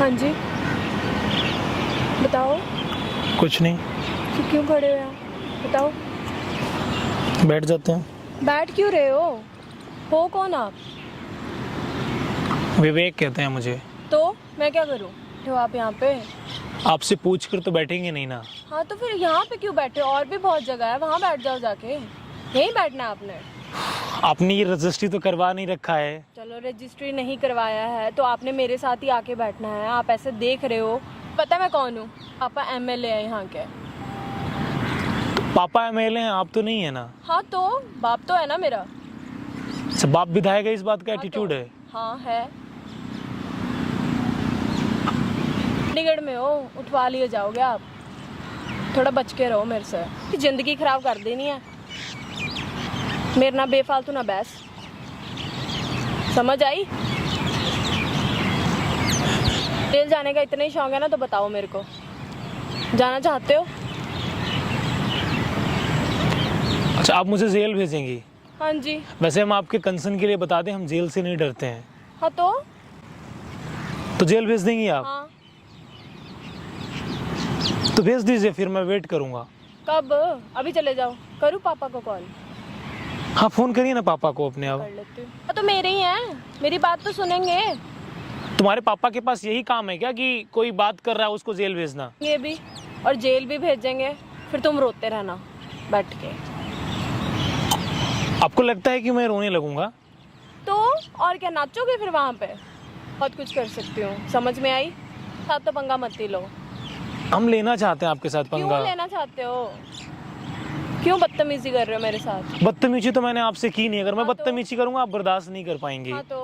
हाँ जी, बताओ। कुछ नहीं, तो क्यों खड़े हो यहाँ? बताओ। बैठ जाते हैं। बैठ क्यों रहे हो कौन आप? विवेक कहते हैं मुझे। तो मैं क्या करूँ? तो आप यहाँ पे? आपसे पूछ कर तो बैठेंगे नहीं ना। हाँ तो फिर यहाँ पे क्यों बैठे हो? और भी बहुत जगह है, वहाँ बैठ जाओ जाके। यहीं बैठना है आपने? आपने ये रजिस्ट्री तो करवा नहीं रखा है। चलो रजिस्ट्री नहीं करवाया है तो आपने मेरे साथ ही आके बैठना है। आप ऐसे देख रहे हो, पता है मैं कौन हूँ? पापा एमएलए है यहाँ के। पापा एमएलए हैं, आप तो नहीं है ना। हाँ तो बाप तो है ना मेरा। अच्छा, बाप विधायक है, इस बात का हाँ एटीट्यूड तो, है। हाँ है। चंडीगढ़ में हो, उठवा लिए जाओगे आप। थोड़ा बच के रहो मेरे से, जिंदगी खराब कर देनी है मेरे ना बेफालतू ना बहस। समझ आई? जेल जाने का इतना ही शौक है ना तो बताओ मेरे को, जाना चाहते हो? अच्छा, आप मुझे जेल भेजेंगी? हाँ जी। वैसे हम आपके कंसर्न के लिए बता दें, हम जेल से नहीं डरते हैं। हाँ तो जेल भेज देंगी आप? हाँ। तो भेज दीजिए, फिर मैं वेट करूंगा। कब? अभी चले जाओ। करूँ पापा को कॉल? हाँ, फोन करिए ना पापा को अपने। आप कर लेती हूँ। हाँ तो मेरे ही हैं, मेरी बात तो सुनेंगे। तुम्हारे पापा के पास यही काम है क्या कि कोई बात कर रहा है उसको जेल भेजना? ये भी, और जेल भी भेजेंगे, फिर तुम रोते रहना बैठ के। आपको लगता है कि मैं रोने लगूंगा? तो और क्या, नाचोगे फिर वहाँ पे? बहुत कुछ कर सकती हूँ, समझ में आई? साथ तो पंगा मत ही लो। हम लेना चाहते हैं आपके साथ पंगा। क्यों लेना चाहते हो? क्यों बदतमीजी कर रहे हो मेरे साथ? बदतमीजी तो मैंने आपसे की नहीं। अगर मैं हाँ तो? बदतमीजी करूंगा आप बर्दाश्त नहीं कर पाएंगे। हाँ तो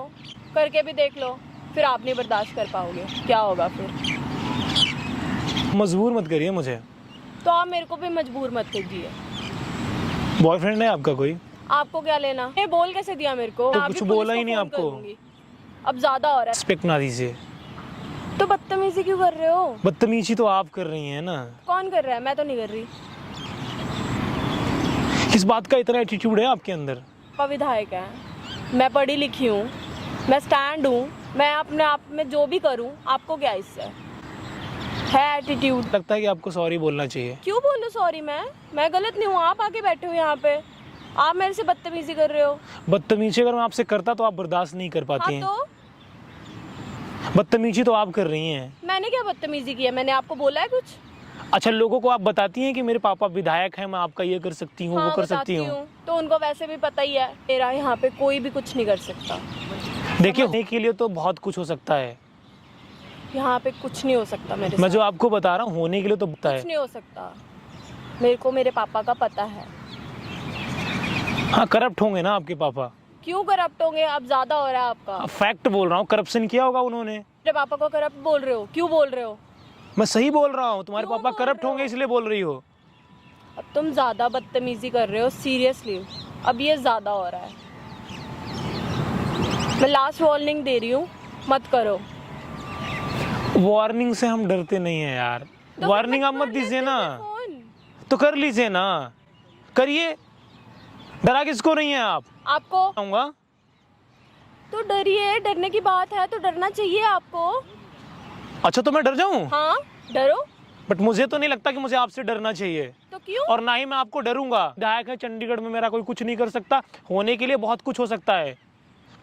करके भी देख लो, फिर आप नहीं बर्दाश्त कर पाओगे, क्या होगा फिर? मजबूर मत करिए मुझे। तो आप मेरे को भी मजबूर मत कीजिए। बॉयफ्रेंड है आपका कोई? आपको क्या लेना? ये बोल कैसे दिया मेरे को? तो मैं कुछ अभी बोला पुलिस ही को नहीं फोन आपको। करूंगी। अब ज्यादा हो रहा है। रिस्पेक्ट ना दीजिए। तो बदतमीजी क्यों कर रहे हो? बदतमीजी तो आप कर रही हैं ना। कौन कर रहा है? मैं तो नहीं कर रही। किस बात का इतना एटीट्यूड है आपके अंदर? पापा विधायक है, मैं पढ़ी लिखी हूँ, मैं स्टैंड हूँ, मैं अपने आप में जो भी करूँ, आपको क्या इससे है? एटीट्यूड लगता है कि आपको सॉरी बोलना चाहिए। क्यों बोलूं सॉरी? मैं गलत नहीं हूँ, आप आके बैठे हो यहाँ पे, आप मेरे से बदतमीजी कर रहे हो। बदतमीजी अगर मैं आपसे करता तो आप बर्दाश्त नहीं कर पाती हाँ हैं। तो बदतमीजी तो आप कर रही हैं। मैंने क्या बदतमीजी की है? मैंने आपको बोला है कुछ? अच्छा, लोगों को आप बताती हैं कि मेरे पापा विधायक हैं, मैं आपका ये कर सकती हूँ, हाँ, वो कर सकती हूँ। तो उनको वैसे भी पता ही है मेरा यहाँ पे कोई भी कुछ नहीं कर सकता। देखिए, होने के लिए तो बहुत कुछ हो सकता है। यहाँ पे कुछ नहीं हो सकता मेरे मैं साथ। जो आपको बता रहा हूँ होने के लिए तो पता कुछ है। नहीं हो सकता, मेरे को मेरे पापा का पता है। हाँ, करप्ट होंगे ना आपके पापा। क्यों करप्ट होंगे? अब ज्यादा हो रहा है आपका। फैक्ट बोल रहा हूँ, करप्शन किया होगा उन्होंने। मेरे पापा को करप्ट बोल रहे हो? क्यों बोल रहे हो? मैं सही बोल रहा हूँ, तुम्हारे क्यों पापा बोल करप्ट रहे होंगे हो? इसलिए बोल रही हो। अब तुम ज्यादा बदतमीजी कर रहे हो, सीरियसली। अब ये ज्यादा हो रहा है। मैं लास्ट वार्निंग दे रही हूँ, मत करो। वार्निंग से हम डरते नहीं है यार। तो वार्निंग आप मत कर दीजिए लेते ना। हैं फोन। तो कर लीजिए ना, करिए। डरा किसको रही हैं आप? आपको आऊंगा। तो डरिए, डरने की बात है तो डरना चाहिए आपको। अच्छा, तो मैं डर जाऊं? हाँ डरो। बट मुझे तो नहीं लगता कि मुझे आपसे डरना चाहिए। तो क्यों? और ना ही मैं आपको डरूंगा। विधायक है चंडीगढ़ में, मेरा कोई कुछ नहीं कर सकता। होने के लिए बहुत कुछ हो सकता है।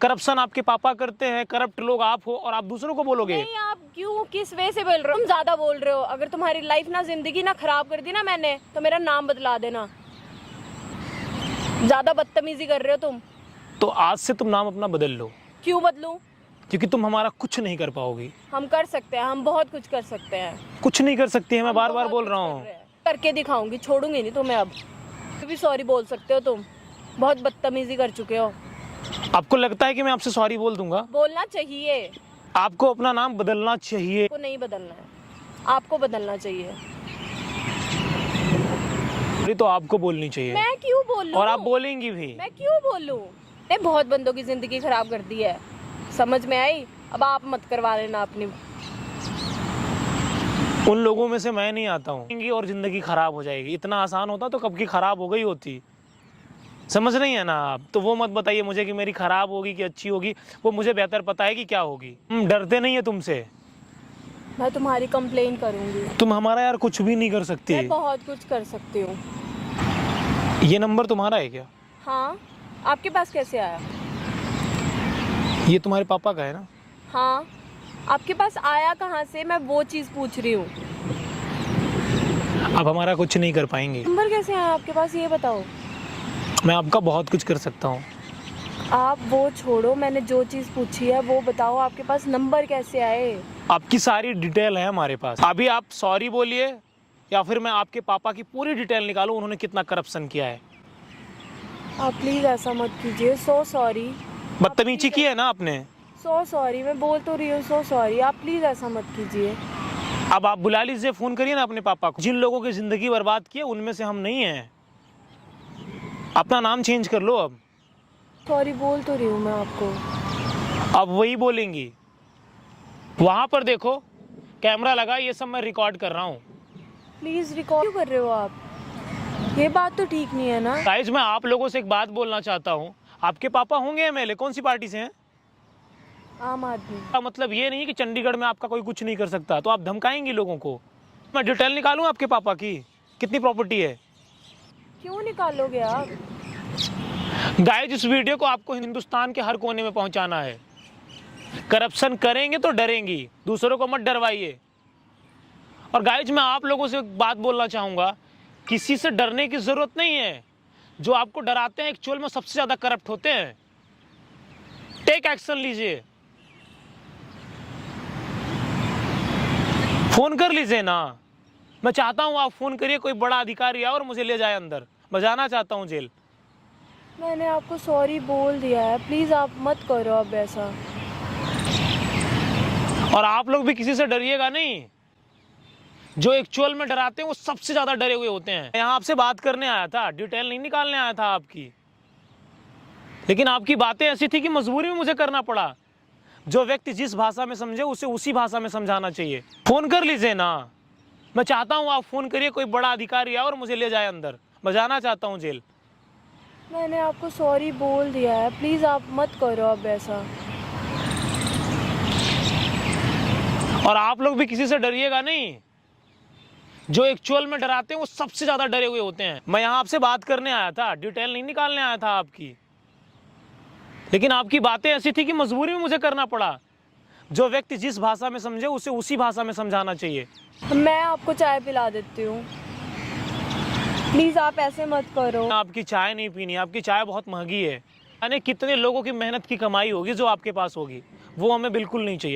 करप्शन आपके पापा करते हैं, करप्ट लोग आप हो, और आप दूसरों को बोलोगे। नहीं, आप क्यों, किस वे से बोल रहे हो? तुम ज्यादा बोल रहे हो। अगर तुम्हारी लाइफ ना, जिंदगी ना खराब कर दी ना मैंने, तो मेरा नाम बदला देना। ज्यादा बदतमीजी कर रहे हो तुम। तो आज से तुम नाम अपना बदल लो, क्यों बदलूं? क्योंकि तुम हमारा कुछ नहीं कर पाओगी। हम कर सकते हैं, हम बहुत कुछ कर सकते हैं। कुछ नहीं कर सकती है, मैं हम बार बार बहुत बोल कुछ रहा कर हूँ। रहे हैं। करके दिखाऊंगी, छोड़ूंगी नहीं तुम्हें। अब भी सॉरी बोल सकते हो तुम, बहुत बदतमीजी कर चुके हो। आपको लगता है कि मैं आपसे सॉरी बोल दूंगा? बोलना चाहिए। आपको अपना नाम बदलना चाहिए। को नहीं बदलना है, आपको बदलना चाहिए। तो आपको बोलनी चाहिए। मैं क्यों बोलूं? और आप बोलेंगी भी। मैं क्यों बोलूं? ने बहुत बंदों की जिंदगी खराब कर दी है, समझ में आई? अब आप मत करवा लेना अपनी। उन लोगों में से मैं नहीं आता हूँ और जिंदगी खराब हो जाएगी। इतना आसान होता तो कब की खराब हो गई होती। समझ रही है ना आप? तो वो मत बताइए मुझे कि मेरी खराब होगी कि अच्छी होगी, वो मुझे बेहतर पता है कि क्या होगी। हम डरते नहीं है तुमसे। मैं तुम्हारी कंप्लेन करूंगी। तुम हमारा यार कुछ भी नहीं कर सकती। मैं बहुत कुछ कर सकती हूँ। ये नंबर तुम्हारा है क्या? हाँ, आपके पास कैसे आया? ये तुम्हारे पापा का है ना? हाँ, आपके पास आया कहाँ से, मैं वो चीज़ पूछ रही हूँ। आप हमारा कुछ नहीं कर पाएंगे। नंबर कैसे आया आपके पास, ये बताओ। मैं आपका बहुत कुछ कर सकता हूँ। आप वो छोड़ो, मैंने जो चीज़ पूछी है वो बताओ, आपके पास नंबर कैसे आए? आपकी सारी डिटेल है हमारे पास। अभी आप सॉरी बोलिए या फिर मैं आपके पापा की पूरी डिटेल निकालूं, उन्होंने कितना करप्शन किया है। आप प्लीज़ ऐसा मत कीजिए। So sorry. बदतमीजी की है ना आपने। सो सॉरी, मैं बोल तो रही हूँ सो सॉरी। आप प्लीज़ ऐसा मत कीजिए। अब आप बुला लीजिए, फोन करिए ना अपने पापा को। जिन लोगों की जिंदगी बर्बाद की है उनमें से हम नहीं हैं। अपना नाम चेंज कर लो। अब सॉरी बोल तो रही हूँ मैं आपको। अब वही बोलेंगी। वहां पर देखो कैमरा लगा, ये सब मैं रिकॉर्ड कर रहा हूँ। प्लीज़ रिकॉर्ड क्यों कर रहे हो आप? ये बात तो ठीक नहीं है ना। गाइस, मैं आप लोगों से एक बात बोलना चाहता हूँ। आपके पापा होंगे एमएलए, कौन सी पार्टी से हैं? आम आदमी। का मतलब ये नहीं कि चंडीगढ़ में आपका कोई कुछ नहीं कर सकता, तो आप धमकाएंगी लोगों को। मैं डिटेल निकालूं आपके पापा की, कितनी प्रॉपर्टी है। क्यों निकालोगे आप? गाइस, इस वीडियो को आपको हिंदुस्तान के हर कोने में पहुंचाना है। करप्शन करेंगे तो डरेंगी, दूसरों को मत डरवाइए। और गाइस, मैं आप लोगों से एक बात बोलना चाहूंगा, किसी से डरने की जरूरत नहीं है। जो आपको डराते हैं एक्चुअल में सबसे ज्यादा करप्ट होते हैं। टेक एक्शन लीजिए। फोन कर लीजिए ना। मैं चाहता हूं आप फोन करिए, कोई बड़ा अधिकारी आए और मुझे ले जाए अंदर। मैं जाना चाहता हूं जेल। मैंने आपको सॉरी बोल दिया है, प्लीज़ आप मत करो अब ऐसा। और आप लोग भी किसी से डरिएगा नहीं। जो एक्चुअल में डराते हैं वो सबसे ज्यादा डरे हुए होते हैं। यहाँ आपसे बात करने आया था, डिटेल नहीं निकालने आया था आपकी। लेकिन आपकी बातें ऐसी थी कि मजबूरी में मुझे करना पड़ा। जो व्यक्ति जिस भाषा में समझे उसे उसी भाषा में समझाना चाहिए। फोन कर लीजिए ना। मैं चाहता हूं आप फोन करिए, कोई बड़ा अधिकारी आए और मुझे ले जाए अंदर। मैं जाना चाहता हूं जेल। मैंने आपको सॉरी बोल दिया है, प्लीज़ आप मत करो अब ऐसा। और आप लोग भी किसी से डरिएगा नहीं। जो एक्चुअल में डराते हैं वो सबसे ज्यादा डरे हुए होते हैं। मैं यहाँ आपसे बात करने आया था, डिटेल नहीं निकालने आया था आपकी। लेकिन आपकी बातें ऐसी थी कि मजबूरी में मुझे करना पड़ा। जो व्यक्ति जिस भाषा में समझे उसे उसी भाषा में समझाना चाहिए। मैं आपको चाय पिला देती हूँ, प्लीज़ आप ऐसे मत करो। आपकी चाय नहीं पीनी, आपकी चाय बहुत महंगी है। यानी कितने लोगों की मेहनत की कमाई होगी जो आपके पास होगी, वो हमें बिल्कुल नहीं चाहिए।